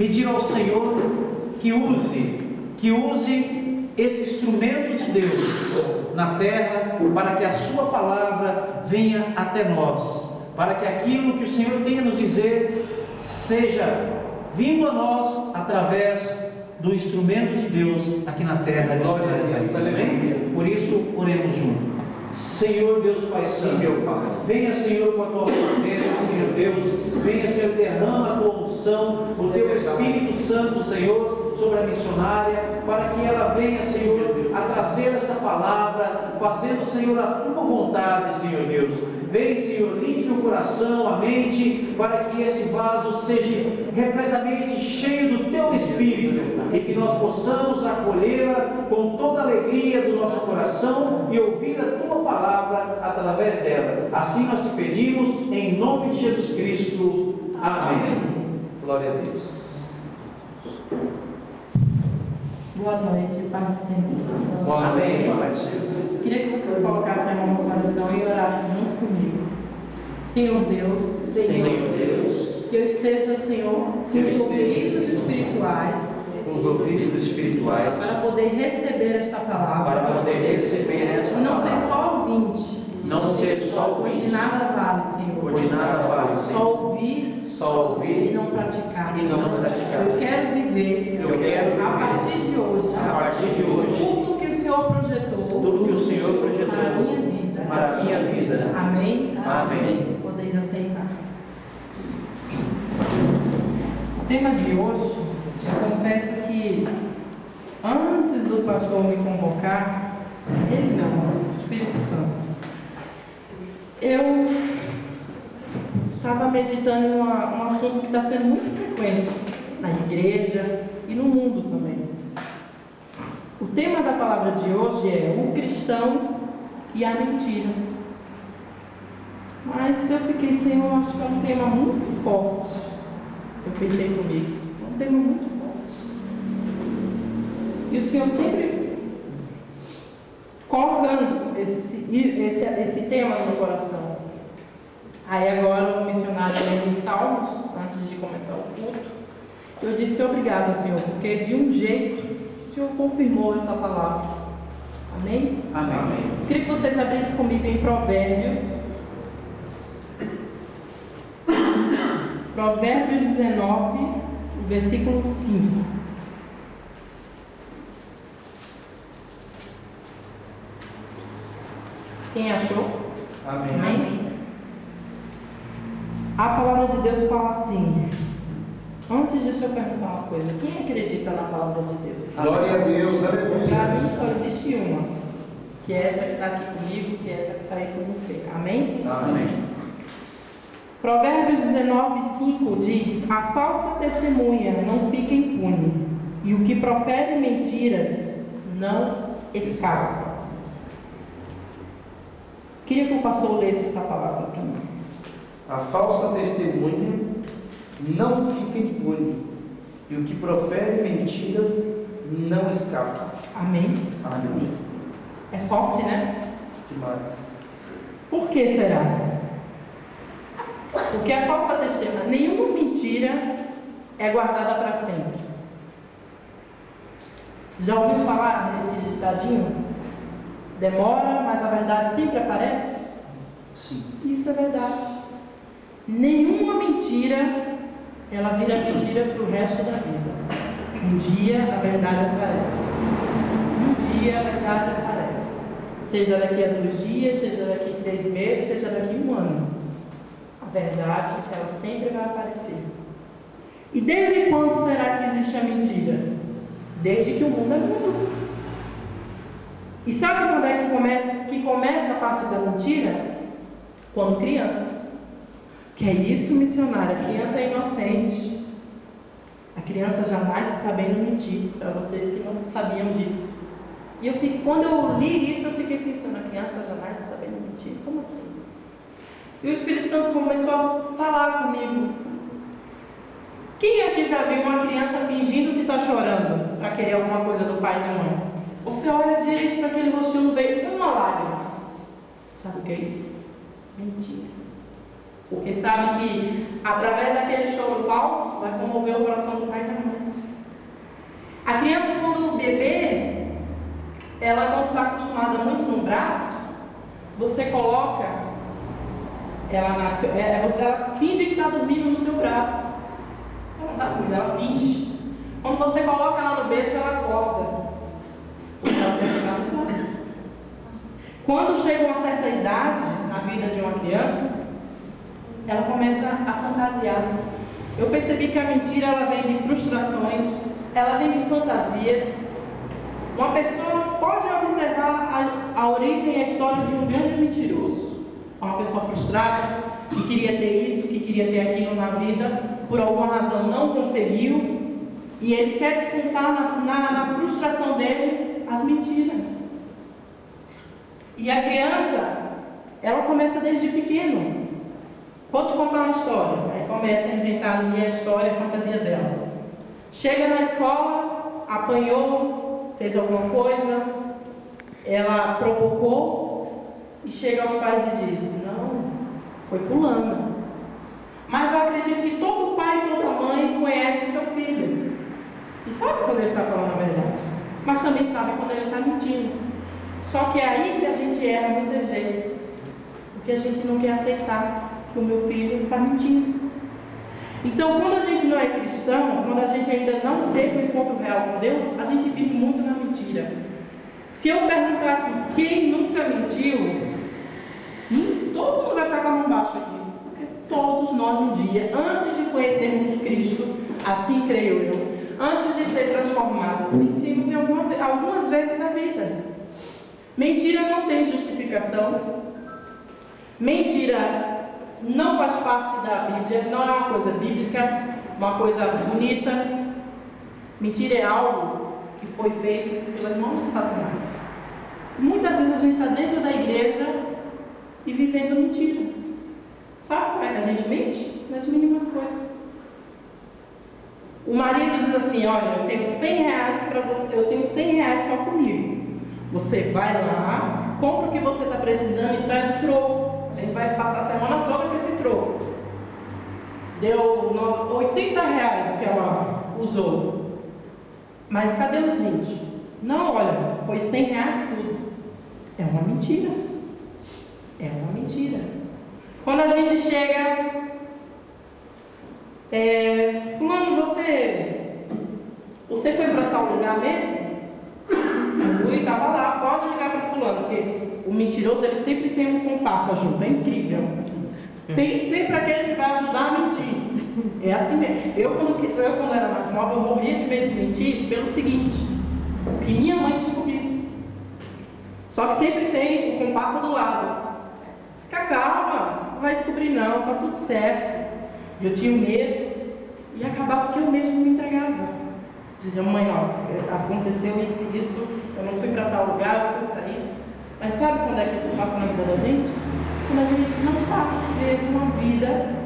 pedir ao Senhor que use esse instrumento de Deus na terra, para que a sua palavra venha até nós, para que aquilo que o Senhor tem a nos dizer seja vindo a nós através do instrumento de Deus aqui na terra. Por isso, oremos juntos. Senhor Deus Pai Santo, venha, Senhor, com a tua providência, Senhor Deus, venha, Senhor, derrama a tua unção, o teu Espírito Santo, Senhor, sobre a missionária, para que ela venha, Senhor, a trazer esta palavra, fazendo, Senhor, a tua vontade, Senhor Deus. Vem, Senhor, limpe o coração, a mente, para que esse vaso seja repletamente cheio do Teu Espírito, e que nós possamos acolhê-la com toda a alegria do nosso coração e ouvir a Tua palavra através dela. Assim nós te pedimos, em nome de Jesus Cristo. Amém. Glória a Deus. Boa noite, Pai Senhor. Boa noite, Pai Senhor. Queria que vocês colocassem a mão no coração e orassem junto comigo. Senhor Deus, que eu esteja, Senhor, com os ouvidos espirituais, para poder receber esta palavra, não ser só ouvinte, pois de nada vale, Senhor, só ouvir e não praticar. Eu quero viver, a partir de hoje, tudo que o Senhor projetou, para a minha vida. Amém? Amém. Podeis aceitar. O tema de hoje, eu confesso que antes do pastor me convocar, ele não, o Espírito Santo, eu estava meditando em um assunto que está sendo muito frequente na igreja e no mundo também. O tema da palavra de hoje é o cristão e a mentira. Mas eu fiquei, Senhor, acho que é um tema muito forte. Eu pensei comigo, é um tema muito forte. E o Senhor sempre colocando esse tema no meu coração. Aí agora o missionário lendo em Salmos, antes de começar o culto, eu disse obrigada, Senhor, porque de um jeito o Senhor confirmou essa palavra. Amém? Amém. Eu queria que vocês abrissem comigo em Provérbios 19, versículo 5. Quem achou? Amém. Amém. A palavra de Deus fala assim. Antes, deixa eu perguntar uma coisa. Quem acredita na palavra de Deus? Glória a Deus, aleluia. Para mim só existe uma, que é essa que está aqui comigo, que é essa que está aí com você. Amém? Amém. Provérbios 19, 5 diz: a falsa testemunha não fica impune, e o que profere mentiras não escapa. Queria que o pastor lesse essa palavra para mim. A falsa testemunha não fica impune, e o que profere mentiras não escapa. Amém? Amém. É forte, né? Demais. Por que será? Porque a falsa testemunha, nenhuma mentira é guardada para sempre. Já ouviu falar desse ditadinho? Demora, mas a verdade sempre aparece? Sim. Isso é verdade. Nenhuma mentira, ela vira mentira para o resto da vida. Um dia a verdade aparece. Um dia a verdade aparece. Seja daqui a 2 dias, seja daqui a 3 meses, seja daqui a 1 ano. A verdade, ela sempre vai aparecer. E desde quando será que existe a mentira? Desde que o mundo é mundo. E sabe quando é que começa a parte da mentira? Quando criança. Que é isso, missionária? A criança é inocente. A criança já nasce sabendo mentir. Para vocês que não sabiam disso. E quando eu li isso, eu fiquei pensando: a criança já nasce sabendo mentir. Como assim? E o Espírito Santo começou a falar comigo. Quem aqui já viu uma criança fingindo que está chorando para querer alguma coisa do pai e da mãe? Você olha direito para aquele rostinho, não vê uma lágrima. Sabe o que é isso? Mentira. Porque sabe que através daquele choro falso vai comover o coração do pai e da mãe. braço, você coloca ela ela finge que está dormindo no teu braço. Ela não está dormindo, ela finge. Quando você coloca ela no berço, ela acorda. Porque ela quer ficar no braço. Quando chega uma certa idade na vida de uma criança, ela começa a fantasiar. Eu percebi que a mentira ela vem de frustrações, ela vem de fantasias. Uma pessoa pode observar a origem e a história de um grande mentiroso. Uma pessoa frustrada, que queria ter isso, que queria ter aquilo na vida, por alguma razão não conseguiu, e ele quer descontar na frustração dele as mentiras. E a criança, ela começa desde pequeno. Vou te contar uma história. Aí começa a inventar ali a história, a fantasia dela. Chega na escola, apanhou, fez alguma coisa, ela provocou e chega aos pais e diz: não, foi fulana. Mas eu acredito que todo pai e toda mãe conhece o seu filho e sabe quando ele está falando a verdade, mas também sabe quando ele está mentindo. Só que é aí que a gente erra muitas vezes, porque a gente não quer aceitar que o meu filho está mentindo. Então, quando a gente não é cristão, quando a gente ainda não teve um encontro real com Deus, a gente vive muito na mentira. Se eu perguntar aqui quem nunca mentiu, todo mundo vai ficar com a mão baixa aqui. Porque todos nós um dia, antes de conhecermos Cristo, assim creio eu, antes de ser transformado, mentimos em algumas vezes na vida. Mentira não tem justificação. Mentira não faz parte da Bíblia, não é uma coisa bíblica, uma coisa bonita. Mentira é algo que foi feito pelas mãos de Satanás. Muitas vezes a gente está dentro da igreja e vivendo mentira. Sabe como é que a gente mente? Nas mínimas coisas. O marido diz assim: olha, eu tenho 100 reais para você, eu tenho 100 reais só comigo. Você vai lá, compra o que você está precisando e traz o troco. A gente vai passar a semana toda com esse troco. Deu 80 reais o que ela usou. Mas cadê os 20? Não, olha, foi 100 reais tudo. É uma mentira. É uma mentira. Quando a gente chega, fulano, você foi para tal lugar mesmo? Eu estava lá, pode ligar para fulano, porque o mentiroso ele sempre tem um compasso junto, é incrível. Tem sempre aquele que vai ajudar a mentir. É assim mesmo. Eu quando era mais nova, eu morria de medo de mentir pelo seguinte: que minha mãe descobrisse. Só que sempre tem o compasso do lado. Fica calma, não vai descobrir não, tá tudo certo. Eu tinha medo e acabava que eu mesmo me entregava. Dizia: mãe, ó, aconteceu isso, eu não fui para tal lugar, eu fui para isso. Mas sabe quando é que isso passa na vida da gente? Quando a gente não está vivendo uma vida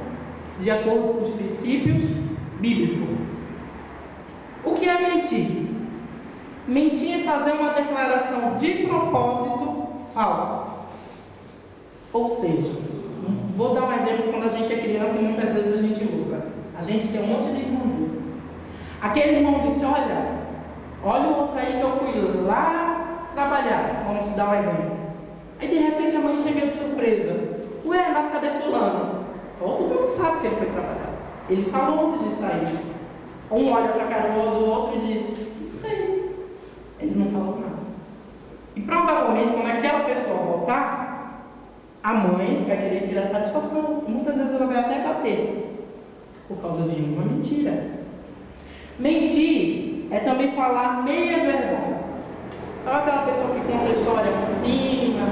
de acordo com os princípios bíblicos. O que é mentir? Mentir é fazer uma declaração de propósito falsa. Ou seja, vou dar um exemplo quando a gente é criança e muitas vezes a gente usa. A gente tem um monte de irmãozinho. Aquele irmão disse: olha o outro aí que eu fui lá trabalhar. Vamos dar um exemplo. Aí de repente a mãe chega de surpresa: ué, mas cadê fulano? Todo mundo sabe que ele foi trabalhar. Ele falou antes de sair. Um olha para a cara do outro e diz: não sei. Ele não falou nada. E provavelmente quando aquela pessoa voltar, a mãe vai querer tirar satisfação. Muitas vezes ela vai até bater por causa de uma mentira. Mentir é também falar meias verdades. Sabe aquela pessoa que conta a história por cima,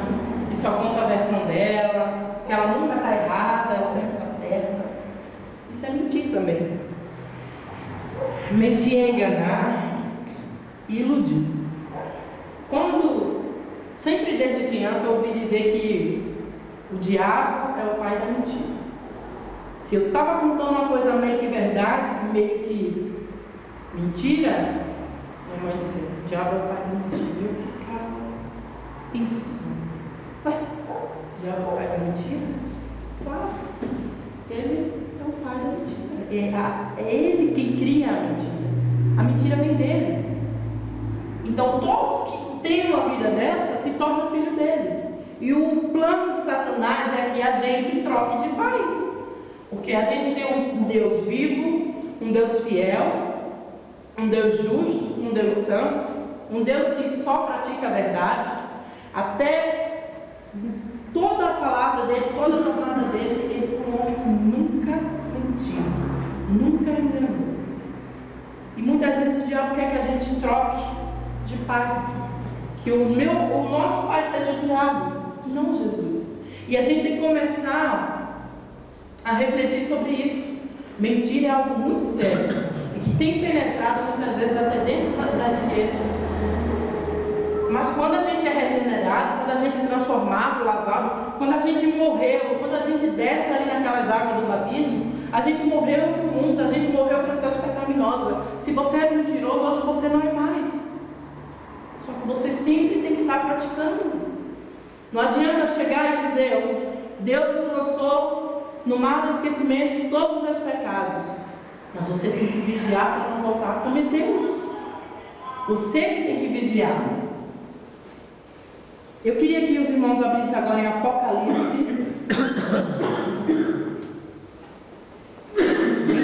que só conta a versão dela, que ela nunca está errada, ela sempre está certa? Isso é mentir também. Mentir é enganar e iludir. Sempre desde criança eu ouvi dizer que o diabo é o pai da mentira. Se eu estava contando uma coisa meio que verdade, meio que mentira, minha mãe disse: o diabo é o pai da mentira. Eu ficava pensando: o diabo é o pai da mentira? Claro, ele é o pai da mentira. É ele quem cria a mentira. A mentira vem dele. Então todos tem uma vida dessa, se torna filho dele. E o plano de Satanás é que a gente troque de pai. Porque a gente tem um Deus vivo, um Deus fiel, um Deus justo, um Deus santo, um Deus que só pratica a verdade. Até toda a palavra dele, toda a jornada dele, ele foi um homem que nunca mentiu, nunca enganou. E muitas vezes o diabo quer que a gente troque de pai, que o nosso pai seja o diabo, não Jesus. E a gente tem que começar a refletir sobre isso. Mentira é algo muito sério e que tem penetrado muitas vezes até dentro das igrejas. Mas quando a gente é regenerado, quando a gente é transformado, lavado, quando a gente morreu, quando a gente desce ali naquelas águas do batismo, a gente morreu para o mundo, a gente morreu para as coisas pecaminosas. Se você é mentiroso, hoje você não é mais. Só que você sempre tem que estar praticando. Não adianta chegar e dizer: Deus lançou no mar do esquecimento todos os meus pecados. Mas você tem que vigiar para não voltar a cometê-los. Você que tem que vigiar. Eu queria que os irmãos abrissem agora em Apocalipse